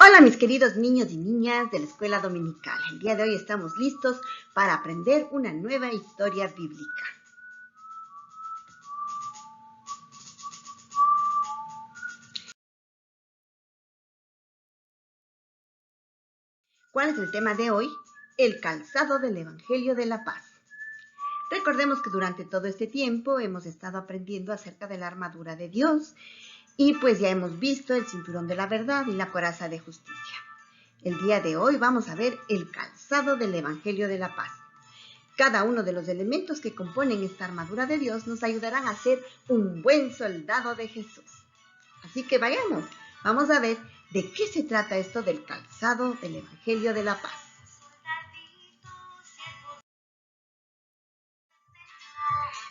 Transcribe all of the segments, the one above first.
Hola mis queridos niños y niñas de la escuela dominical. El día de hoy estamos listos para aprender una nueva historia bíblica. ¿Cuál es el tema de hoy? El calzado del Evangelio de la Paz. Recordemos que durante todo este tiempo hemos estado aprendiendo acerca de la armadura de Dios y pues ya hemos visto el cinturón de la verdad y la coraza de justicia. El día de hoy vamos a ver el calzado del Evangelio de la Paz. Cada uno de los elementos que componen esta armadura de Dios nos ayudarán a ser un buen soldado de Jesús. Así que vamos a ver de qué se trata esto del calzado del Evangelio de la Paz.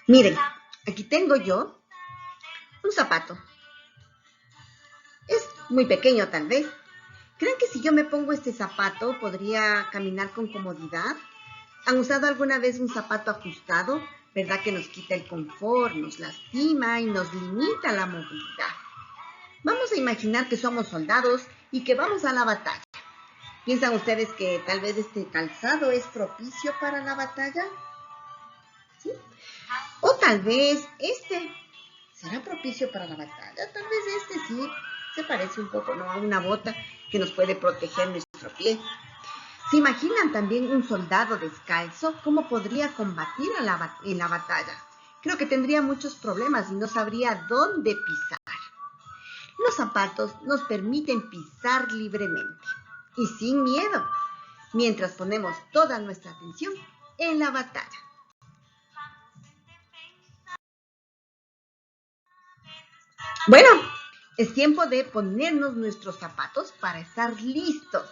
Miren, aquí tengo yo un zapato. Es muy pequeño tal vez. ¿Creen que si yo me pongo este zapato podría caminar con comodidad? ¿Han usado alguna vez un zapato ajustado? ¿Verdad que nos quita el confort, nos lastima y nos limita la movilidad? Vamos a imaginar que somos soldados y que vamos a la batalla. ¿Piensan ustedes que tal vez este calzado es propicio para la batalla? ¿Sí? O tal vez este será propicio para la batalla. Tal vez este sí se parece un poco, ¿no?, a una bota que nos puede proteger nuestro pie. ¿Se imaginan también un soldado descalzo? ¿Cómo podría combatir en la batalla? Creo que tendría muchos problemas y no sabría dónde pisar. Los zapatos nos permiten pisar libremente y sin miedo, mientras ponemos toda nuestra atención en la batalla. Bueno, es tiempo de ponernos nuestros zapatos para estar listos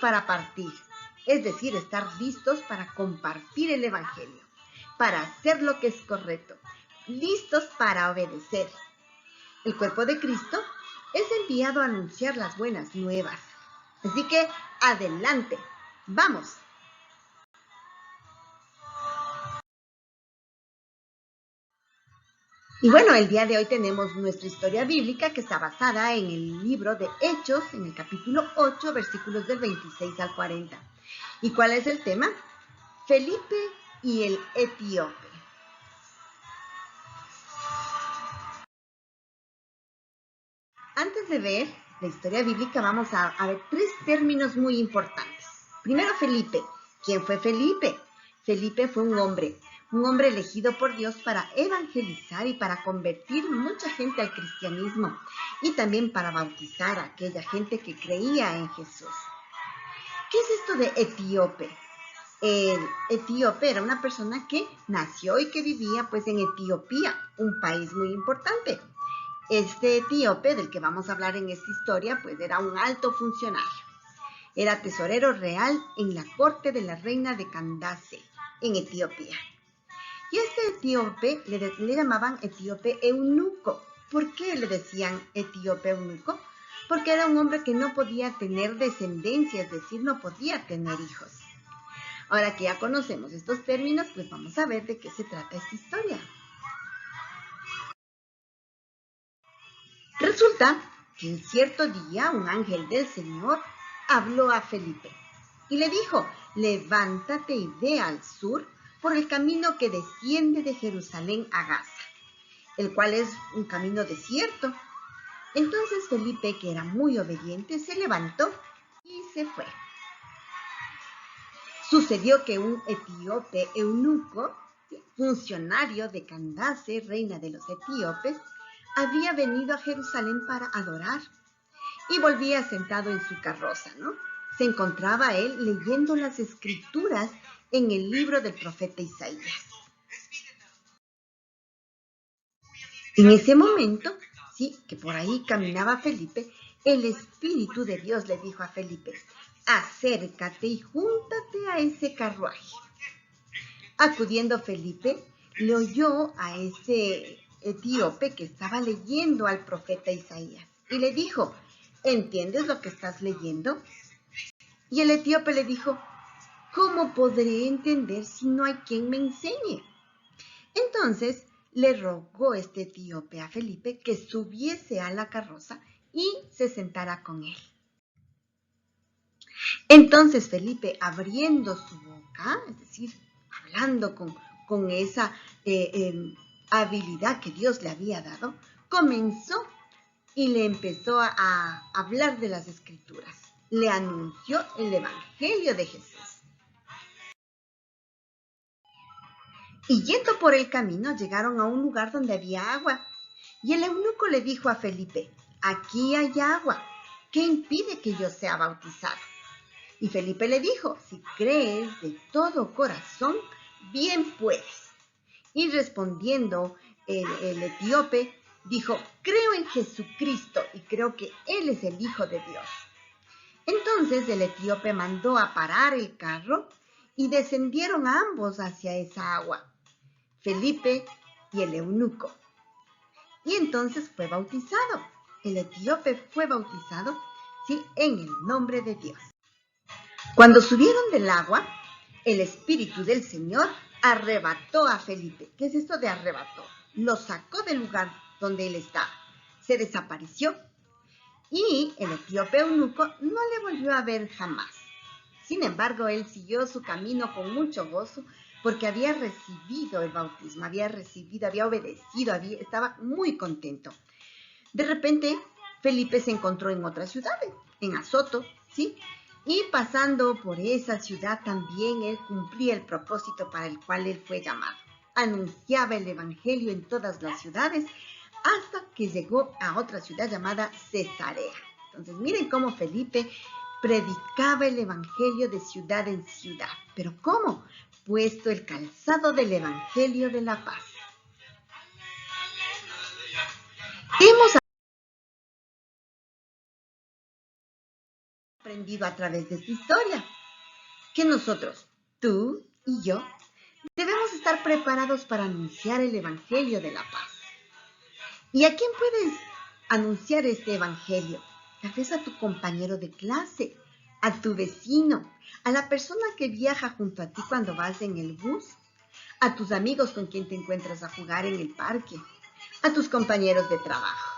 para partir. Es decir, estar listos para compartir el Evangelio, para hacer lo que es correcto, listos para obedecer. El cuerpo de Cristo es enviado a anunciar las buenas nuevas. Así que, adelante, vamos. Y bueno, el día de hoy tenemos nuestra historia bíblica que está basada en el libro de Hechos, en el capítulo 8, versículos del 26 al 40. ¿Y cuál es el tema? Felipe y el etíope. Antes de ver la historia bíblica, vamos a ver tres términos muy importantes. Primero, Felipe. ¿Quién fue Felipe? Felipe fue un hombre elegido por Dios para evangelizar y para convertir mucha gente al cristianismo y también para bautizar a aquella gente que creía en Jesús. ¿Qué es esto de etíope? El etíope era una persona que nació y que vivía pues en Etiopía, un país muy importante. Este etíope del que vamos a hablar en esta historia pues era un alto funcionario. Era tesorero real en la corte de la reina de Candace, en Etiopía. Y a este etíope le llamaban etíope eunuco. ¿Por qué le decían etíope eunuco? Porque era un hombre que no podía tener descendencia, es decir, no podía tener hijos. Ahora que ya conocemos estos términos, pues vamos a ver de qué se trata esta historia. Resulta que en cierto día un ángel del Señor habló a Felipe y le dijo: levántate y ve al sur por el camino que desciende de Jerusalén a Gaza, el cual es un camino desierto. Entonces Felipe, que era muy obediente, se levantó y se fue. Sucedió que un etíope eunuco, funcionario de Candace, reina de los etíopes, había venido a Jerusalén para adorar y volvía sentado en su carroza, ¿no? Se encontraba él leyendo las escrituras en el libro del profeta Isaías. En ese momento, sí, que por ahí caminaba Felipe, el Espíritu de Dios le dijo a Felipe: acércate y júntate a ese carruaje. Acudiendo Felipe, le oyó a ese etíope que estaba leyendo al profeta Isaías y le dijo: ¿entiendes lo que estás leyendo? Y el etíope le dijo: ¿cómo podré entender si no hay quien me enseñe? Entonces le rogó este etíope a Felipe que subiese a la carroza y se sentara con él. Entonces Felipe, abriendo su boca, es decir, hablando con esa habilidad que Dios le había dado, comenzó y le empezó a hablar de las Escrituras. Le anunció el Evangelio de Jesús. Y yendo por el camino, llegaron a un lugar donde había agua. Y el eunuco le dijo a Felipe, aquí hay agua, ¿qué impide que yo sea bautizado? Y Felipe le dijo, si crees de todo corazón, bien puedes. Y respondiendo el etíope, dijo, creo en Jesucristo y creo que Él es el Hijo de Dios. Entonces el etíope mandó a parar el carro y descendieron ambos hacia esa agua, Felipe y el eunuco. Y entonces fue bautizado. El etíope fue bautizado, sí, en el nombre de Dios. Cuando subieron del agua, el Espíritu del Señor arrebató a Felipe. ¿Qué es esto de arrebató? Lo sacó del lugar donde él estaba. Se desapareció. Y el etíope eunuco no le volvió a ver jamás. Sin embargo, él siguió su camino con mucho gozo porque había recibido el bautismo, había obedecido, estaba muy contento. De repente, Felipe se encontró en otra ciudad, en Azoto, ¿sí? Y pasando por esa ciudad también él cumplía el propósito para el cual él fue llamado. Anunciaba el evangelio en todas las ciudades hasta que llegó a otra ciudad llamada Cesarea. Entonces miren cómo Felipe predicaba el evangelio de ciudad en ciudad. ¿Pero cómo? Puesto el calzado del evangelio de la paz. Hemos aprendido a través de esta historia que nosotros, tú y yo, debemos estar preparados para anunciar el evangelio de la paz. ¿Y a quién puedes anunciar este evangelio? Tal vez a tu compañero de clase, a tu vecino, a la persona que viaja junto a ti cuando vas en el bus, a tus amigos con quien te encuentras a jugar en el parque, a tus compañeros de trabajo,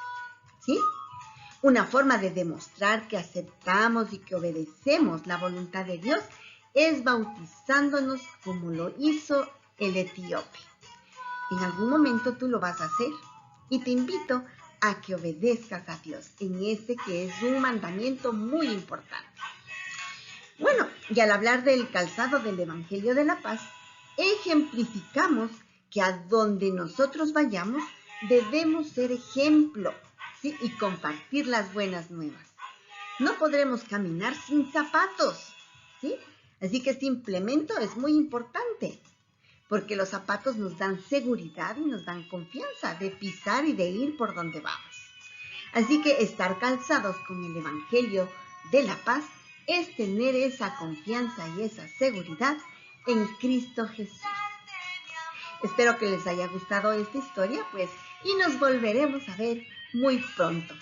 ¿sí? Una forma de demostrar que aceptamos y que obedecemos la voluntad de Dios es bautizándonos como lo hizo el etíope. En algún momento tú lo vas a hacer y te invito a que obedezcas a Dios en este que es un mandamiento muy importante. Bueno, y al hablar del calzado del Evangelio de la Paz, ejemplificamos que a donde nosotros vayamos debemos ser ejemplo, ¿sí? Y compartir las buenas nuevas. No podremos caminar sin zapatos, ¿sí? Así que este implemento es muy importante, porque los zapatos nos dan seguridad y nos dan confianza de pisar y de ir por donde vamos. Así que estar calzados con el Evangelio de la Paz es tener esa confianza y esa seguridad en Cristo Jesús. Espero que les haya gustado esta historia, pues, y nos volveremos a ver muy pronto.